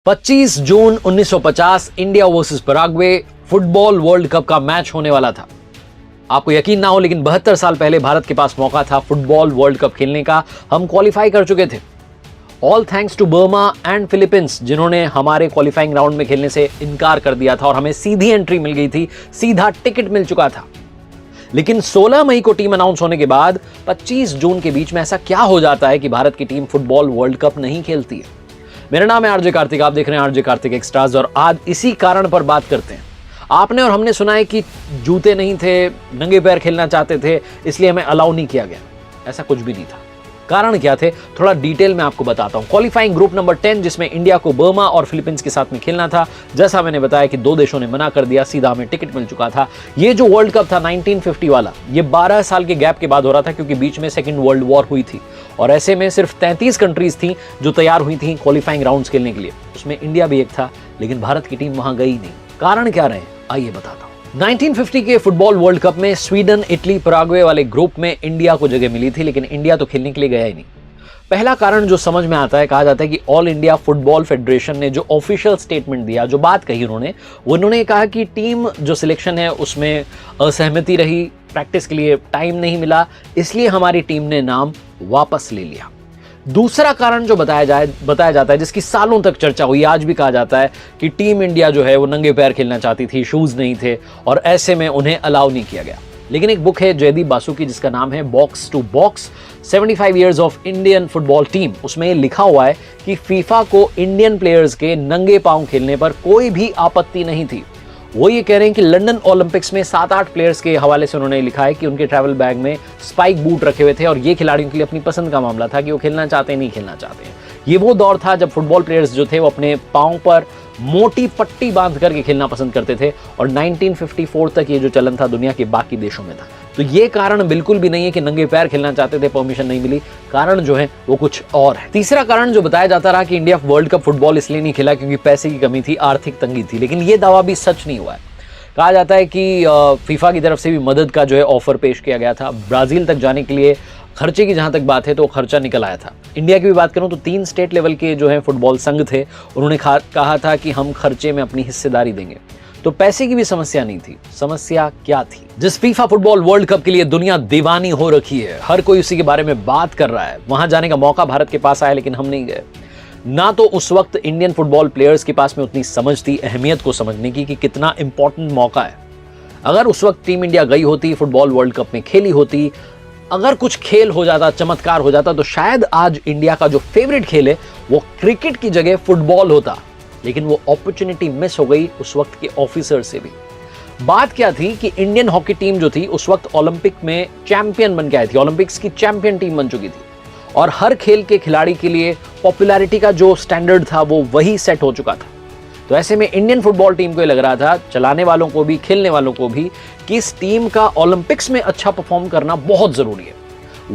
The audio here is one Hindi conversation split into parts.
25 जून 1950 India versus Paraguay football world cup का मैच होने वाला था। आपको यकीन ना हो, लेकिन 72 साल पहले भारत के पास मौका था फुटबॉल वर्ल्ड कप खेलने का। हम क्वालिफाई कर चुके थे, all thanks to Burma and Philippines, जिन्होंने हमारे क्वालिफाइंग राउंड में खेलने से इनकार कर दिया था और हमें सीधी एंट्री मिल गई थी, सीधा टिकट मिल चुका था। लेकिन 16 मई को टीम अनाउंस होने के बाद 25 जून के बीच में ऐसा क्या हो जाता है कि भारत की टीम फुटबॉल वर्ल्ड कप नहीं खेलती है। मेरा नाम है आरजे कार्तिक, आप देख रहे हैं आरजे कार्तिक एक्स्ट्राज, और आज इसी कारण पर बात करते हैं। आपने और हमने सुना है कि जूते नहीं थे, नंगे पैर खेलना चाहते थे, इसलिए हमें अलाउ नहीं किया गया। ऐसा कुछ भी नहीं था। कारण क्या थे, थोड़ा डिटेल में आपको बताता हूं। क्वालिफाइंग ग्रुप नंबर 10, जिसमें इंडिया को बर्मा और फिलीपींस के साथ में खेलना था, जैसा मैंने बताया कि 2 देशों ने मना कर दिया, सीधा हमें टिकट मिल चुका था। ये जो वर्ल्ड कप था 1950 वाला, ये 12 साल के गैप के बाद हो रहा था, क्योंकि बीच में सेकेंड वर्ल्ड वॉर हुई थी और ऐसे में सिर्फ 33 कंट्रीज थी जो तैयार हुई थी क्वालिफाइंग राउंड्स खेलने के लिए। उसमें इंडिया भी एक था, लेकिन भारत की टीम वहां गई नहीं। कारण क्या रहे, आइए बताता हूं। 1950 के फुटबॉल वर्ल्ड कप में स्वीडन, इटली, पराग्वे वाले ग्रुप में इंडिया को जगह मिली थी, लेकिन इंडिया तो खेलने के लिए गया ही नहीं। पहला कारण जो समझ में आता है, कहा जाता है कि ऑल इंडिया फुटबॉल फेडरेशन ने जो ऑफिशियल स्टेटमेंट दिया, जो बात कही उन्होंने कहा कि टीम जो सिलेक्शन है उसमें असहमति रही, प्रैक्टिस के लिए टाइम नहीं मिला, इसलिए हमारी टीम ने नाम वापस ले लिया। दूसरा कारण जो बताया जाता है, जिसकी सालों तक चर्चा हुई, आज भी कहा जाता है कि टीम इंडिया जो है वो नंगे पैर खेलना चाहती थी, शूज नहीं थे और ऐसे में उन्हें अलाउ नहीं किया गया। लेकिन एक बुक है जयदीप बासु की, जिसका नाम है box to box 75 years of Indian football team. उसमें लिखा हुआ है कि फीफा को इंडियन प्लेयर्स के नंगे पांव खेलने पर कोई भी आपत्ति नहीं थी। वो ये कह रहे हैं कि लंदन ओलंपिक्स में 7-8 प्लेयर्स के हवाले से उन्होंने लिखा है कि उनके ट्रैवल बैग में स्पाइक बूट रखे हुए थे और ये खिलाड़ियों के लिए अपनी पसंद का मामला था कि वो खेलना चाहते हैं नहीं खेलना चाहते हैं। ये वो दौर था जब फुटबॉल प्लेयर्स जो थे वो अपने पांव पर मोटी पट्टी बांध करके खेलना पसंद करते थे और 1954 तक ये जो चलन था दुनिया के बाकी देशों में था। तो ये कारण बिल्कुल भी नहीं है कि नंगे पैर खेलना चाहते थे, परमिशन नहीं मिली। कारण जो है वो कुछ और है। तीसरा कारण जो बताया जाता रहा कि इंडिया वर्ल्ड कप फुटबॉल इसलिए नहीं खेला क्योंकि पैसे की कमी थी, आर्थिक तंगी थी, लेकिन ये दावा भी सच नहीं हुआ है। कहा जाता है कि फीफा की तरफ से भी मदद का जो है ऑफर पेश किया गया था। ब्राजील तक जाने के लिए खर्चे की जहां तक बात है तो खर्चा निकल आया था। इंडिया की भी बात करूं तो 3 स्टेट लेवल के जो है फुटबॉल संघ थे, उन्होंने कहा था कि हम खर्चे में अपनी हिस्सेदारी देंगे। तो पैसे की भी समस्या नहीं थी। समस्या क्या थी? जिस फीफा फुटबॉल वर्ल्ड कप के लिए दुनिया दीवानी हो रखी है, हर कोई उसी के बारे में बात कर रहा है, वहां जाने का मौका भारत के पास आया, लेकिन हम नहीं गए। ना तो उस वक्त इंडियन फुटबॉल प्लेयर्स के पास में उतनी समझ थी अहमियत को समझने की कि कितना इंपॉर्टेंट मौका है। अगर उस वक्त टीम इंडिया गई होती, फुटबॉल वर्ल्ड कप में खेली होती, अगर कुछ खेल हो जाता, चमत्कार हो जाता, तो शायद आज इंडिया का जो फेवरेट खेल है वो क्रिकेट की जगह फुटबॉल होता। लेकिन वो अपॉर्चुनिटी मिस हो गई उस वक्त के ऑफिसर से भी। बात क्या थी कि इंडियन हॉकी टीम जो थी उस वक्त ओलंपिक में चैंपियन बन के आई थी, ओलंपिक्स की चैंपियन टीम बन चुकी थी और हर खेल के खिलाड़ी के लिए पॉपुलैरिटी का जो स्टैंडर्ड था वो वही सेट हो चुका था। तो ऐसे में इंडियन फुटबॉल टीम को लग रहा था, चलाने वालों को भी, खेलने वालों को भी, कि इस टीम का ओलंपिक्स में अच्छा परफॉर्म करना बहुत जरूरी है।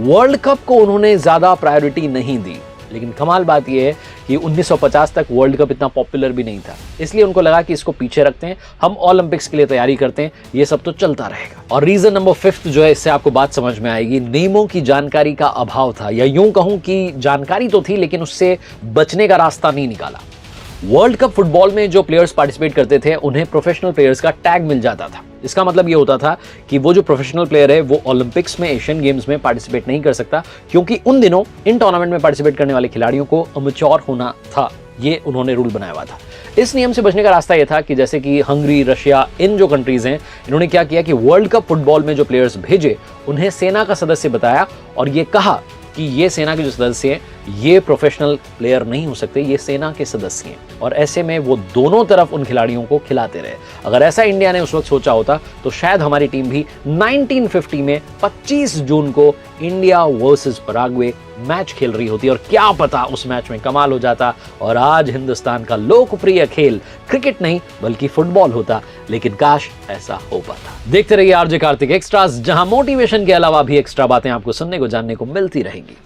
वर्ल्ड कप को उन्होंने ज्यादा प्रायोरिटी नहीं दी। लेकिन कमाल बात यह है कि 1950 तक वर्ल्ड कप इतना पॉपुलर भी नहीं था, इसलिए उनको लगा कि इसको पीछे रखते हैं, हम ओलंपिक्स के लिए तैयारी करते हैं, ये सब तो चलता रहेगा। और रीजन नंबर 5 जो है, इससे आपको बात समझ में आएगी, नियमों की जानकारी का अभाव था, या यूं कहूं कि जानकारी तो थी लेकिन उससे बचने का रास्ता नहीं निकाला। वर्ल्ड कप फुटबॉल में जो प्लेयर्स पार्टिसिपेट करते थे उन्हें प्रोफेशनल प्लेयर्स का टैग मिल जाता था। इसका मतलब ये होता था कि वो जो प्रोफेशनल प्लेयर है वो ओलंपिक्स में, एशियन गेम्स में पार्टिसिपेट नहीं कर सकता, क्योंकि उन दिनों इन टूर्नामेंट में पार्टिसिपेट करने वाले खिलाड़ियों को अमेच्योर होना था। ये उन्होंने रूल बनाया हुआ था। इस नियम से बचने का रास्ता यह था कि जैसे कि हंगरी, रशिया, इन जो कंट्रीज हैं, इन्होंने क्या किया कि वर्ल्ड कप फुटबॉल में जो प्लेयर्स भेजे उन्हें सेना का सदस्य बताया और ये कहा कि ये सेना के जो सदस्य हैं ये प्रोफेशनल प्लेयर नहीं हो सकते, ये सेना के सदस्य हैं। और ऐसे में वो दोनों तरफ उन खिलाड़ियों को खिलाते रहे। अगर ऐसा इंडिया ने उस वक्त सोचा होता तो शायद हमारी टीम भी 1950 में 25 जून को इंडिया वर्सेस पराग्वे मैच खेल रही होती, और क्या पता उस मैच में कमाल हो जाता और आज हिंदुस्तान का लोकप्रिय खेल क्रिकेट नहीं बल्कि फुटबॉल होता। लेकिन काश ऐसा हो पाता। देखते रहिए आरजे कार्तिक एक्स्ट्रास, जहां मोटिवेशन के अलावा भी एक्स्ट्रा बातें आपको सुनने को, जानने को मिलती रहेंगी।